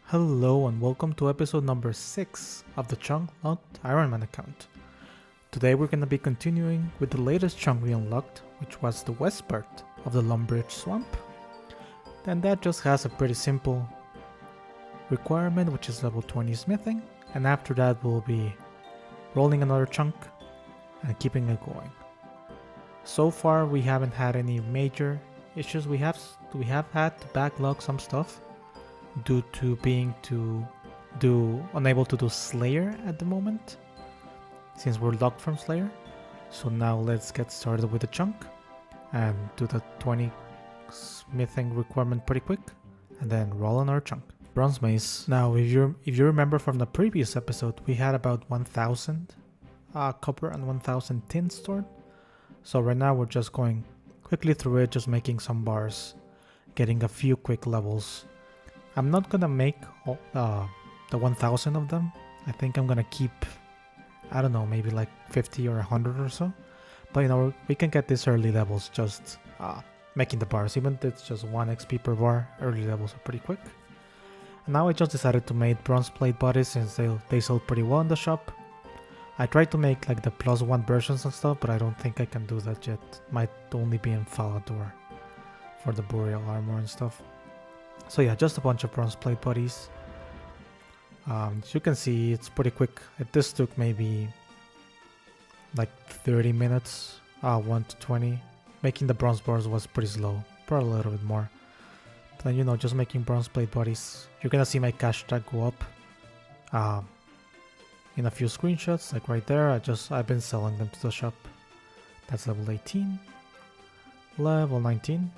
Hello and welcome to episode number 6 of the Chunk Locked Ironman account. Today we're going to be continuing with the latest chunk we unlocked, which was the west part of the Lumbridge Swamp. And that just has a pretty simple requirement, which is level 20 smithing, and after that we'll be rolling another chunk and keeping it going. So far we haven't had any major issues. We have had to backlog some stuff due to being unable to do Slayer at the moment, since we're locked from Slayer. So now let's get started with the chunk and do the 20 smithing requirement pretty quick, and then roll on our chunk. Bronze mace. Now, if you remember from the previous episode, we had about 1,000 copper and 1,000 tin stored. So right now we're just going quickly through it, just making some bars, getting a few quick levels. I'm not gonna make the 1,000 of them. I think I'm gonna keep, I don't know, maybe like 50 or 100 or so. But you know, we can get these early levels just making the bars. Even if it's just 1 XP per bar, early levels are pretty quick. And now I just decided to make bronze plate bodies since they sold pretty well in the shop. I tried to make like the +1 versions and stuff, but I don't think I can do that yet. Might only be in Falador for the burial armor and stuff. So yeah, just a bunch of bronze plate bodies. As you can see, it's pretty quick. This took maybe like 30 minutes, 1 to 20. Making the bronze bars was pretty slow, probably a little bit more. But then, you know, just making bronze plate bodies. You're gonna see my cash tag go up in a few screenshots, like right there. I've been selling them to the shop. That's level 18, level 19.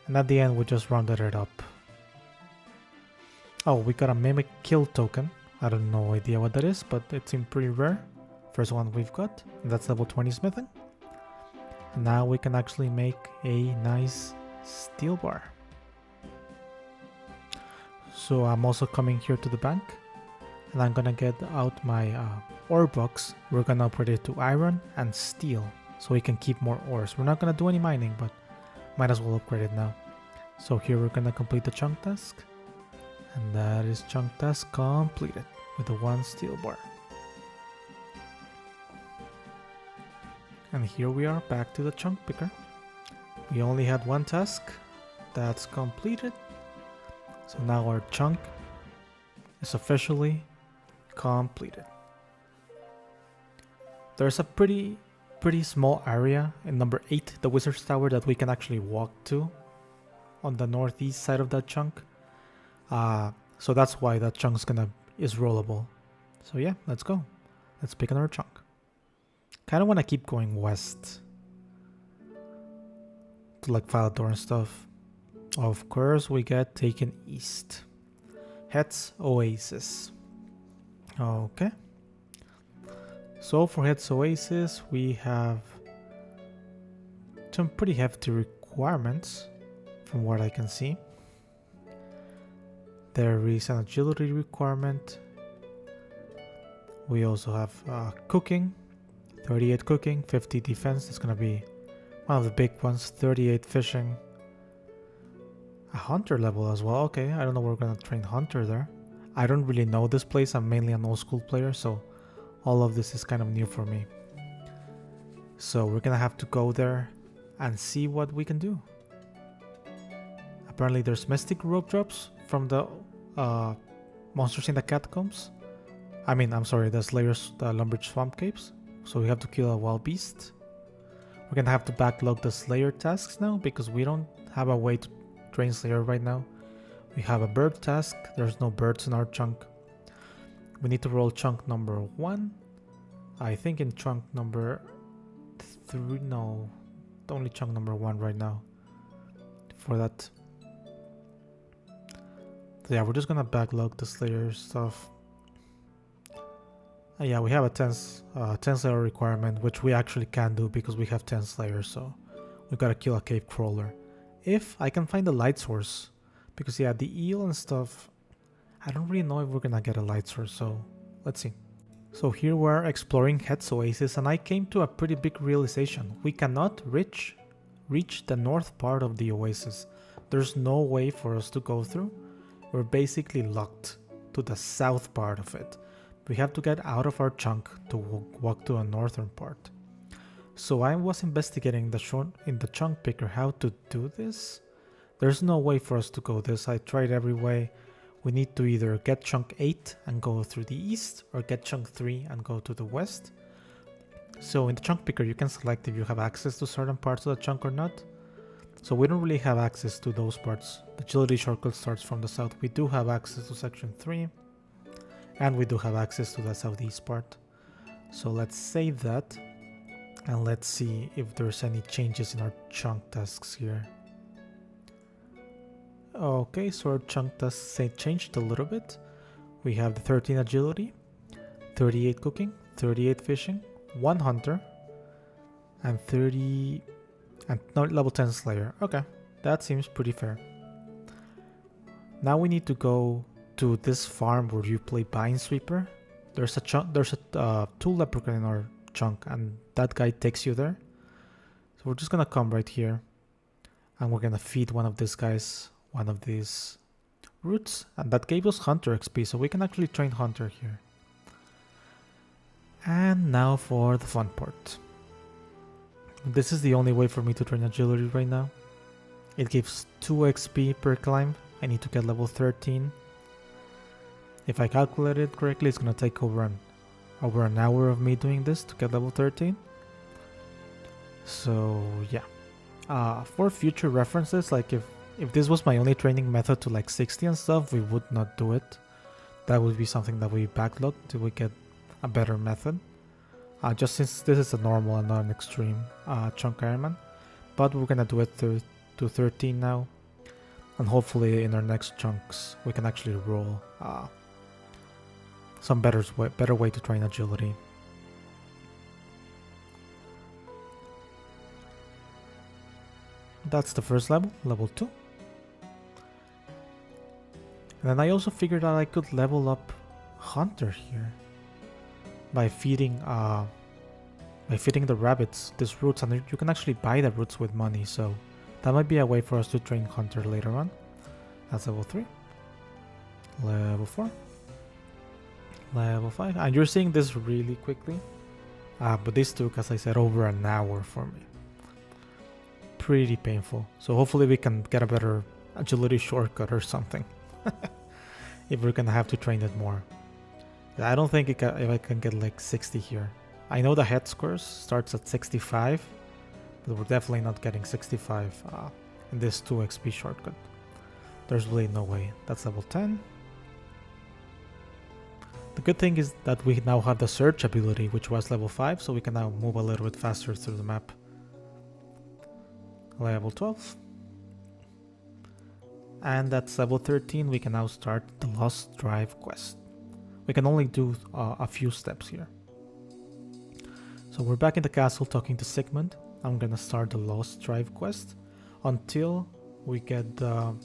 And at the end, we just rounded it up. Oh, we got a Mimic Kill token. I don't know idea what that is, but it seemed pretty rare. First one we've got, and that's level 20 smithing. And now we can actually make a nice steel bar. So I'm also coming here to the bank, and I'm gonna get out my ore box. We're gonna upgrade it to iron and steel, so we can keep more ores. We're not gonna do any mining, but might as well upgrade it now. So here we're gonna complete the chunk task. And that is chunk task completed with the 1 steel bar. And here we are back to the chunk picker. We only had 1 task. That's completed. So now our chunk is officially completed. There's a pretty small area in number 8, the Wizard's Tower, that we can actually walk to on the northeast side of that chunk. So that's why that chunk is rollable. So yeah, let's go. Let's pick another chunk. Kind of want to keep going west to like Falador and stuff. Of course, we get taken east. Head's Oasis. Okay. So for Head's Oasis, we have some pretty hefty requirements from what I can see. There is an agility requirement. We also have cooking, 38 cooking, 50 defense. That's going to be one of the big ones. 38 fishing. A hunter level as well. Okay, I don't know, we're going to train hunter there. I don't really know this place. I'm mainly an old school player, so all of this is kind of new for me. So we're gonna have to go there and see what we can do. Apparently there's mystic rope drops from the monsters in the catacombs. The Slayers, the Lumbridge Swamp Caves. So we have to kill a wild beast. We're gonna have to backlog the Slayer tasks now because we don't have a way to train Slayer right now. We have a bird task. There's no birds in our chunk. We need to roll chunk number 1. I think in chunk number 3, no, only chunk number 1 right now for that. So yeah, we're just gonna backlog the Slayer stuff. Yeah, we have a 10 Slayer requirement, which we actually can do because we have 10 Slayers, so we gotta kill a cave crawler. If I can find the light source, because yeah, the eel and stuff, I don't really know if we're gonna get a light source, so let's see. So here we're exploring Head's Oasis, and I came to a pretty big realization. We cannot reach the north part of the oasis. There's no way for us to go through. we're basically locked to the south part of it. We have to get out of our chunk to walk to a northern part. So I was investigating in the chunk picker how to do this. There's no way for us to go this. I tried every way. We need to either get chunk 8 and go through the east, or get chunk 3 and go to the west. So in the chunk picker you can select if you have access to certain parts of the chunk or not. So we don't really have access to those parts. The agility shortcut starts from the south. We do have access to section 3. And we do have access to the southeast part. So let's save that. And let's see if there's any changes in our chunk tasks here. Okay, so our chunk tasks changed a little bit. We have the 13 agility, 38 cooking, 38 fishing, 1 hunter, and 30... and no, level 10 slayer. Okay, that seems pretty fair. Now we need to go to this farm where you play Minesweeper. There's a tool leprechaun in our chunk, and that guy takes you there. So we're just gonna come right here, and we're gonna feed one of these guys one of these roots, and that gave us Hunter XP, so we can actually train Hunter here. And now for the fun part. This is the only way for me to train agility right now. It gives 2 XP per climb. I need to get level 13. If I calculate it correctly, it's gonna take over an hour of me doing this to get level 13. So yeah. For future references, like if this was my only training method to like 60 and stuff, we would not do it. That would be something that we backlog till we get a better method. Just since this is a normal and not an extreme Chunk Ironman. But we're gonna do it to 13 now. And hopefully in our next chunks we can actually roll some better way to train agility. That's the first level, level 2. And then I also figured out I could level up Hunter here by feeding the rabbits these roots, and you can actually buy the roots with money, so that might be a way for us to train Hunter later on. That's level 3. Level 4. Level 5. And you're seeing this really quickly. But this took, as I said, over an hour for me. Pretty painful. So hopefully we can get a better agility shortcut or something. If we're gonna have to train it more. I don't think if I can get like 60 here. I know the head scores starts at 65. But we're definitely not getting 65 in this 2 XP shortcut. There's really no way. That's level 10. The good thing is that we now have the search ability, which was level 5, so we can now move a little bit faster through the map. Level 12. And that's level 13, we can now start the Lost Drive quest. We can only do a few steps here. So we're back in the castle talking to Sigmund. I'm gonna start the Lost Drive quest until we get the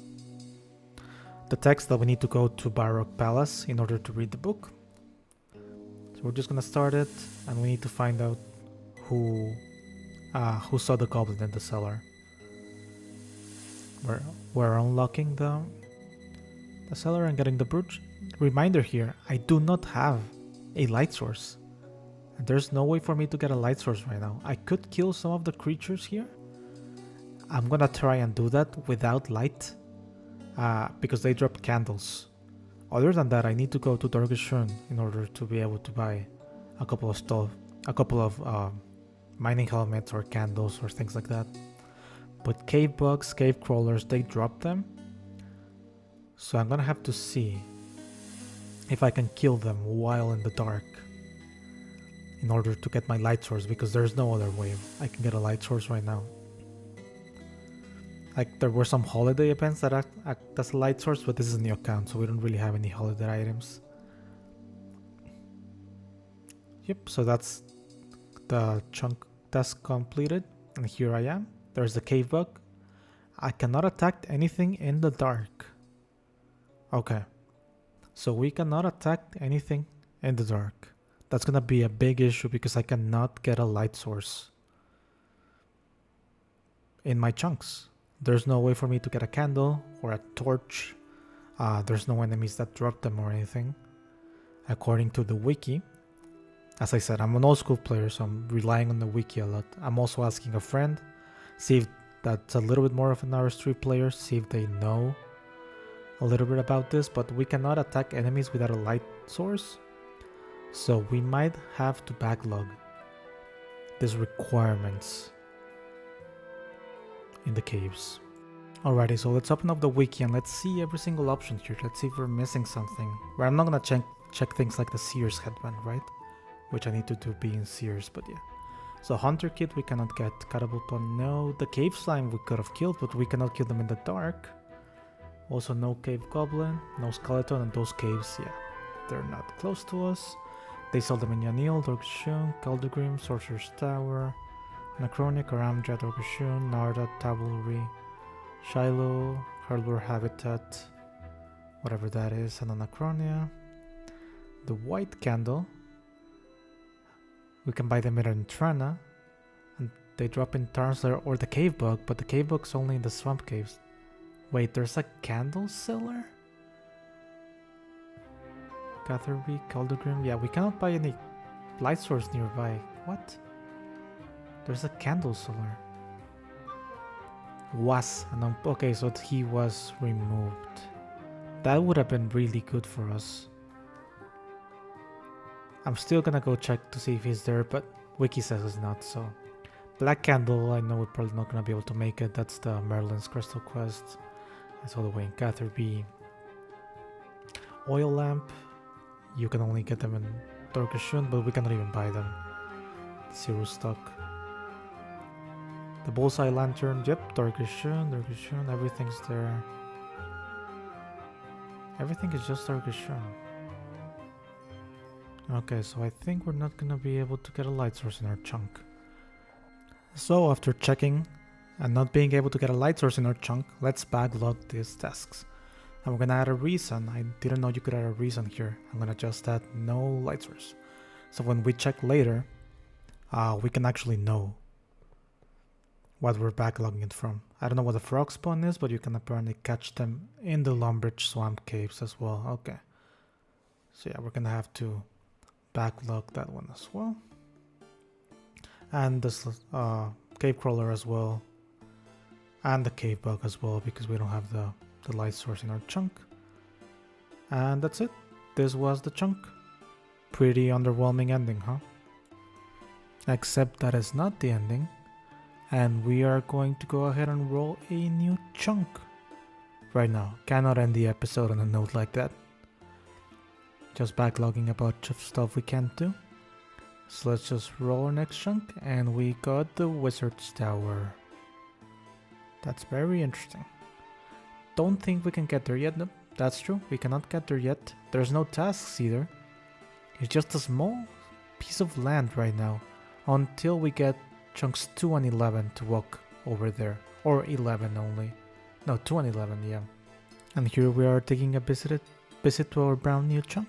text that we need to go to Baroque Palace in order to read the book. So we're just gonna start it, and we need to find out who saw the goblin in the cellar. We're unlocking the cellar and getting the brooch. Reminder here, I do not have a light source. And there's no way for me to get a light source right now. I could kill some of the creatures here. I'm gonna try and do that without light. Because they drop candles. Other than that, I need to go to Dorgashun in order to be able to buy a couple of stuff, a couple of mining helmets or candles or things like that. But cave bugs, cave crawlers, they drop them. So I'm gonna have to see if I can kill them while in the dark in order to get my light source, because there's no other way I can get a light source right now. Like, there were some holiday events that act as a light source, but this is a new account, so we don't really have any holiday items. Yep, so that's the chunk task completed, and here I am. There's the cave bug. I cannot attack anything in the dark. Okay, so we cannot attack anything in the dark. That's gonna be a big issue because I cannot get a light source in my chunks. There's no way for me to get a candle or a torch There's no enemies that drop them or anything, according to the wiki. As I said, I'm an old school player, so I'm relying on the wiki a lot. I'm also asking a friend, see if that's a little bit more of an RS3 player, see if they know a little bit about this, but we cannot attack enemies without a light source, so we might have to backlog these requirements in the caves. Alrighty, so let's open up the wiki and let's see every single option here. Let's see if we're missing something. Well, I'm not gonna check things like the Seer's headband, right? Which I need to do being Seer's, but yeah. So Hunter Kit we cannot get. Catapult Plum, no. The Cave Slime we could have killed, but we cannot kill them in the dark. Also no Cave Goblin, no Skeleton, and those caves, yeah, they're not close to us. They sell them in Yanil, Dorkshun, Kaldegrim, Sorcerer's Tower, Necronic, Aramja, Dorkshun, Narda, Tabulri, Shiloh, Hurlbur Habitat, whatever that is, and Anachronia. The White Candle, we can buy them in Trana, and they drop in Tarnslayer or the Cave Bug, but the Cave Bug's only in the Swamp Caves. Wait, there's a candle seller? Catherby, Kaldegrim, yeah, we cannot buy any light source nearby. What? There's a candle seller. Okay, so he was removed. That would have been really good for us. I'm still gonna go check to see if he's there, but wiki says it's not, so. Black Candle, I know we're probably not gonna be able to make it. That's the Merlin's Crystal Quest. That's all the way in Catherby. Oil Lamp, you can only get them in Dorkashun, but we cannot even buy them. Zero stock. The Bullseye Lantern, yep, Dorkashun, everything's there. Everything is just Dorkashun. Okay, so I think we're not gonna be able to get a light source in our chunk. So after checking and not being able to get a light source in our chunk, let's backlog these tasks. And we're gonna add a reason. I didn't know you could add a reason here. I'm gonna just add no light source. So when we check later, we can actually know what we're backlogging it from. I don't know what the frog spawn is, but you can apparently catch them in the Lumbridge Swamp Caves as well. Okay. So yeah, we're gonna have to backlog that one as well. And this cave crawler as well. And the cave bug as well, because we don't have the light source in our chunk. And that's it. This was the chunk. Pretty underwhelming ending, huh? Except that is not the ending. And we are going to go ahead and roll a new chunk right now. Cannot end the episode on a note like that. Just backlogging a bunch of stuff we can't do. So let's just roll our next chunk, and we got the Wizard's Tower. That's very interesting. Don't think we can get there yet. No, that's true. We cannot get there yet. There's no tasks either. It's just a small piece of land right now. Until we get chunks 2 and 11 to walk over there. Or 11 only. No, 2 and 11, yeah. And here we are taking a visit to our brand new chunk.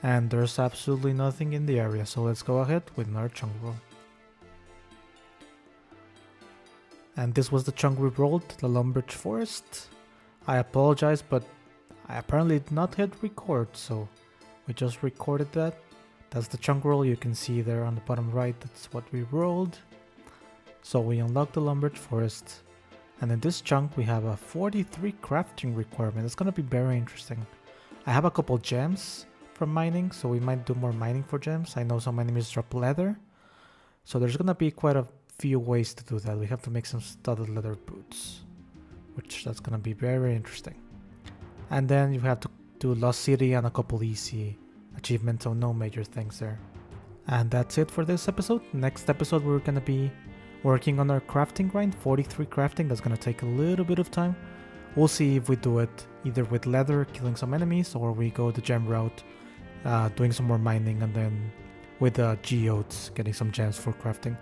And there's absolutely nothing in the area, so let's go ahead with another chunk roll. And this was the chunk we rolled, the Lumbridge Forest. I apologize, but I apparently did not hit record, so we just recorded that. That's the chunk roll, you can see there on the bottom right, that's what we rolled. So we unlocked the Lumbridge Forest. And in this chunk we have a 43 crafting requirement. It's gonna be very interesting. I have a couple gems from mining, so we might do more mining for gems. I know some enemies drop leather, so there's gonna be quite a few ways to do that. We have to make some studded leather boots, which that's gonna be very interesting. And then you have to do Lost City and a couple easy achievements, so no major things there. And that's it for this episode. Next episode we're gonna be working on our crafting grind, 43 crafting. That's gonna take a little bit of time. We'll see if we do it either with leather, killing some enemies, or we go the gem route, doing some more mining, and then with the geodes, getting some gems for crafting.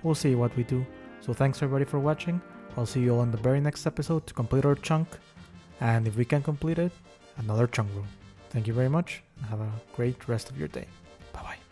We'll see what we do. So thanks everybody for watching. I'll see you all in the very next episode to complete our chunk. And if we can complete it, another chunk room. Thank you very much, and have a great rest of your day. Bye bye.